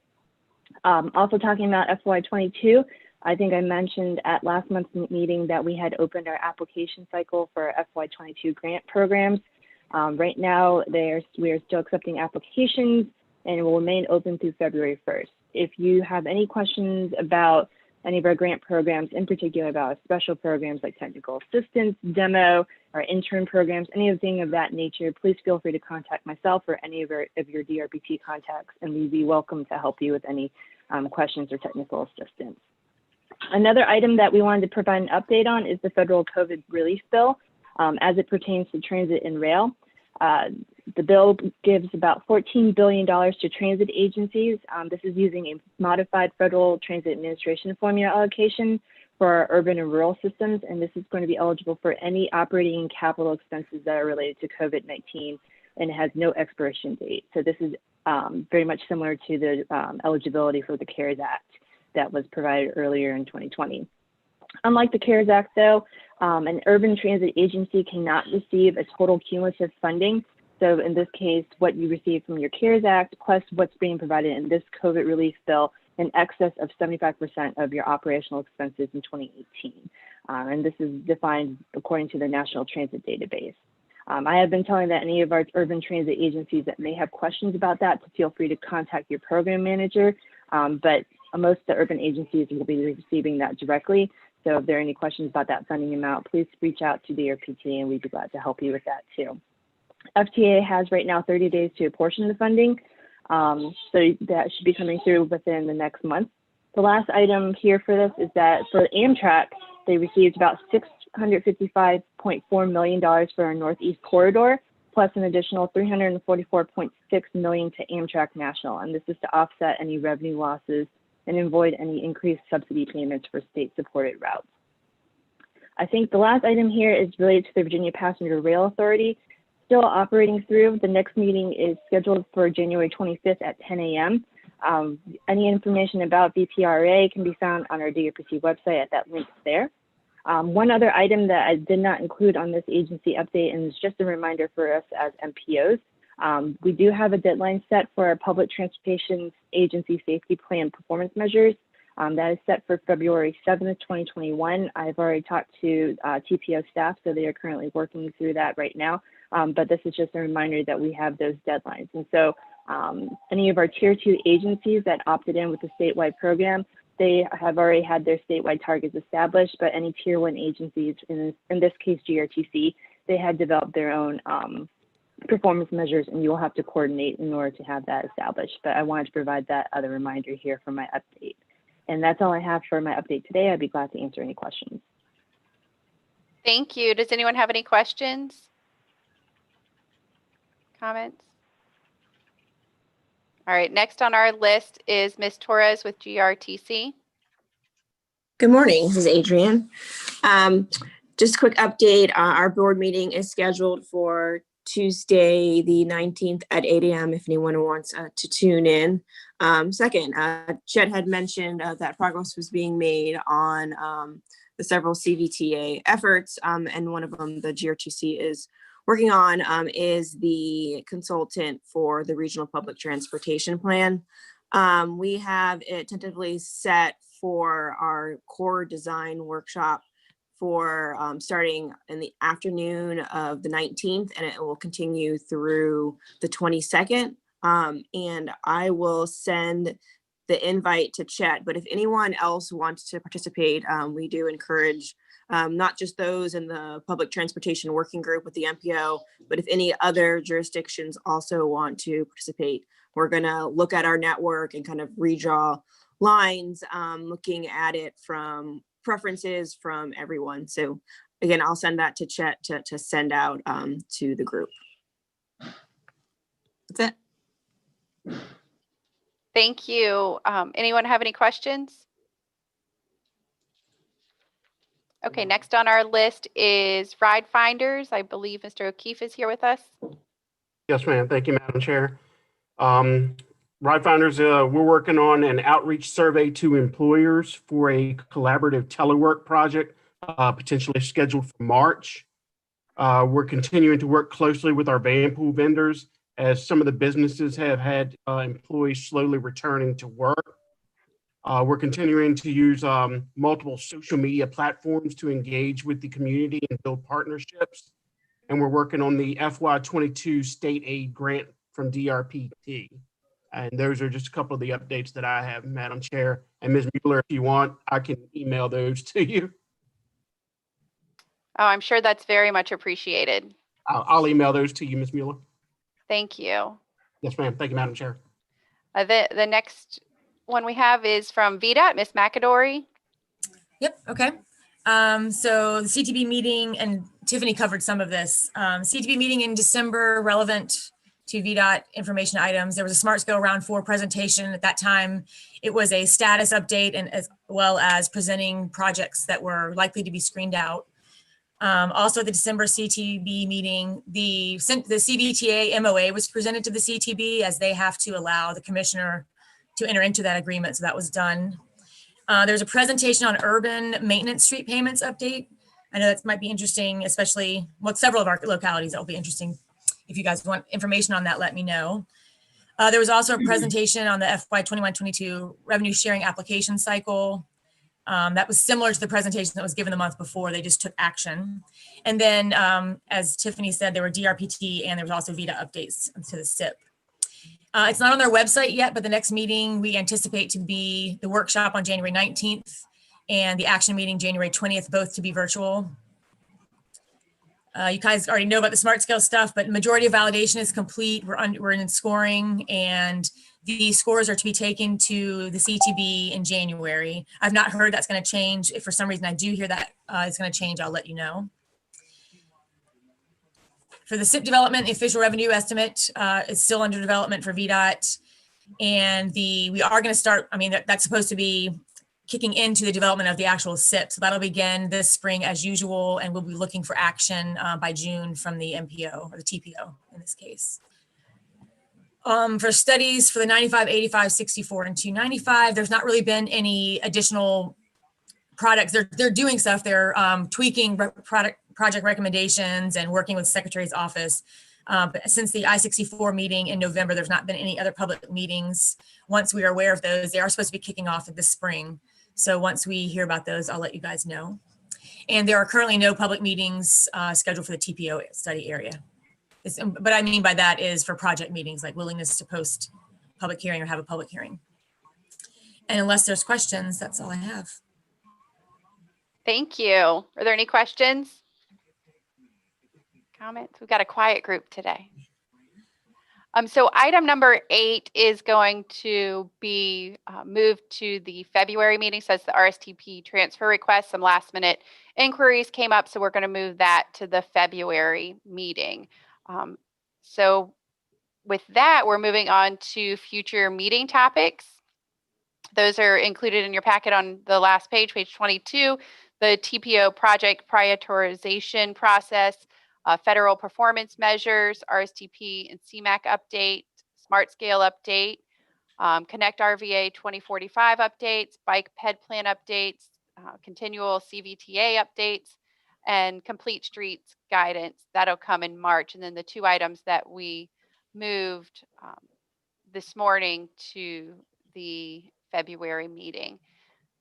Also talking about FY22, I think I mentioned at last month's meeting that we had opened our application cycle for FY22 grant programs. Right now, we are still accepting applications and it will remain open through February 1st. If you have any questions about any of our grant programs, in particular about special programs like technical assistance, demo, or intern programs, anything of that nature, please feel free to contact myself or any of your DRPT contacts, and we'd be welcome to help you with any questions or technical assistance. Another item that we wanted to provide an update on is the federal COVID relief bill as it pertains to transit and rail. The bill gives about $14 billion to transit agencies. This is using a modified Federal Transit Administration formula allocation for our urban and rural systems, and this is going to be eligible for any operating and capital expenses that are related to COVID-19, and it has no expiration date. So this is very much similar to the eligibility for the CARES Act that was provided earlier in 2020. Unlike the CARES Act, though, an urban transit agency cannot receive a total cumulative funding. So in this case, what you receive from your CARES Act plus what's being provided in this COVID relief bill in excess of 75% of your operational expenses in 2018. And this is defined according to the National Transit Database. I have been telling that any of our urban transit agencies that may have questions about that to feel free to contact your program manager, but most of the urban agencies will be receiving that directly. So if there are any questions about that funding amount, please reach out to the RPT and we'd be glad to help you with that too. FTA has right now 30 days to apportion the funding. So that should be coming through within the next month. The last item here for this is that for Amtrak, they received about $655.4 million for our Northeast Corridor, plus an additional $344.6 million to Amtrak National. And this is to offset any revenue losses and avoid any increased subsidy payments for state-supported routes. I think the last item here is related to the Virginia Passenger Rail Authority. Still operating through. The next meeting is scheduled for January 25th at 10 a.m. Any information about VPRA can be found on our DRPT website at that link there. One other item that I did not include on this agency update, and it's just a reminder for us as MPOs, we do have a deadline set for our Public Transportation Agency Safety Plan performance measures. That is set for February 7th, 2021. I've already talked to TPO staff, so they are currently working through that right now. But this is just a reminder that we have those deadlines. And so any of our tier 2 agencies that opted in with the statewide program, they have already had their statewide targets established, but any tier 1 agencies, in this case GRTC, they had developed their own performance measures, and you will have to coordinate in order to have that established. But I wanted to provide that other reminder here for my update. And that's all I have for my update today. I'd be glad to answer any questions. Thank you. Does anyone have any questions? Comments? All right, next on our list is Ms. Torres with GRTC. Good morning, this is Adrienne. Just a quick update, our board meeting is scheduled for Tuesday, the 19th at 8 a.m. if anyone wants to tune in. Second, Chet had mentioned that progress was being made on the several CVTA efforts, and one of them the GRTC is working on is the consultant for the Regional Public Transportation Plan. We have it tentatively set for our core design workshop for starting in the afternoon of the 19th, and it will continue through the 22nd And I will send the invite to Chet, but if anyone else wants to participate, we do encourage not just those in the public transportation working group with the MPO, but if any other jurisdictions also want to participate, we're going to look at our network and kind of redraw lines, looking at it from preferences from everyone. So again, I'll send that to Chet to send out to the group. That's it. Thank you. Anyone have any questions? Okay, next on our list is ride finders. I believe Mr. O'Keefe is here with us. Yes, ma'am. Thank you, Madam Chair. Ride Finders, we're working on an outreach survey to employers for a collaborative telework project, potentially scheduled for March. We're continuing to work closely with our van pool vendors as some of the businesses have had employees slowly returning to work. We're continuing to use multiple social media platforms to engage with the community and build partnerships. And we're working on the FY22 state aid grant from DRPT. And those are just a couple of the updates that I have, Madam Chair. And Ms. Mueller, if you want, I can email those to you. Oh, I'm sure that's very much appreciated. I'll email those to you, Ms. Mueller. Thank you. Yes, ma'am. Thank you, Madam Chair. The next one we have is from VDOT, Ms. McAdory. Yep, okay. So the CTB meeting, and Tiffany covered some of this. CTB meeting in December, relevant to VDOT information items. There was a Smart Scale Round 4 presentation at that time. It was a status update and as well as presenting projects that were likely to be screened out. Also the December CTB meeting, the CVTA MOA was presented to the CTB as they have to allow the commissioner to enter into that agreement. So that was done. There's a presentation on urban maintenance street payments update. I know that might be interesting, especially several of our localities. That will be interesting. If you guys want information on that, let me know. There was also a presentation on the FY21-22 revenue sharing application cycle. That was similar to the presentation that was given the month before. They just took action. And then, as Tiffany said, there were DRPT and there was also VDA updates to the SIP. It's not on their website yet, but the next meeting we anticipate to be the workshop on January 19th and the action meeting January 20th, both to be virtual. You guys already know about the smart scale stuff, but majority of validation is complete. We're in scoring, and the scores are to be taken to the CTB in January. I've not heard that's going to change. If for some reason I do hear that it's going to change, I'll let you know. For the SIP development, the official revenue estimate is still under development for VDOT, and we are going to start. I mean, that's supposed to be kicking into the development of the actual SIP. So that'll begin this spring as usual, and we'll be looking for action by June from the MPO or the TPO in this case. For studies for the 95, 85, 64, and 295, there's not really been any additional products. They're doing stuff. They're tweaking project recommendations and working with Secretary's office. But since the I-64 meeting in November, there's not been any other public meetings. Once we are aware of those, they are supposed to be kicking off this spring. So once we hear about those, I'll let you guys know. And there are currently no public meetings scheduled for the TPO study area. But I mean by that is for project meetings, like willingness to post public hearing or have a public hearing. And unless there's questions, that's all I have. Thank you. Are there any questions? Comments? We've got a quiet group today. So item number 8 is going to be moved to the February meeting. So it's the RSTP transfer request. Some last minute inquiries came up, so we're going to move that to the February meeting. So with that, we're moving on to future meeting topics. Those are included in your packet on the last page, page 22, the TPO project prioritization process, federal performance measures, RSTP and CMAQ update, smart scale update, Connect RVA 2045 updates, bike ped plan updates, continual CVTA updates, and complete streets guidance. That'll come in March. And then the 2 items that we moved this morning to the February meeting.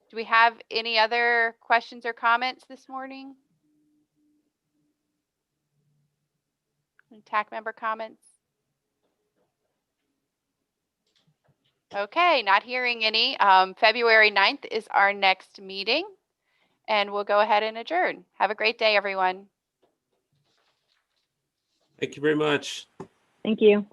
Do we have any other questions or comments this morning? Any TAC member comments? Okay, not hearing any. February 9th is our next meeting, and we'll go ahead and adjourn. Have a great day, everyone. Thank you very much. Thank you.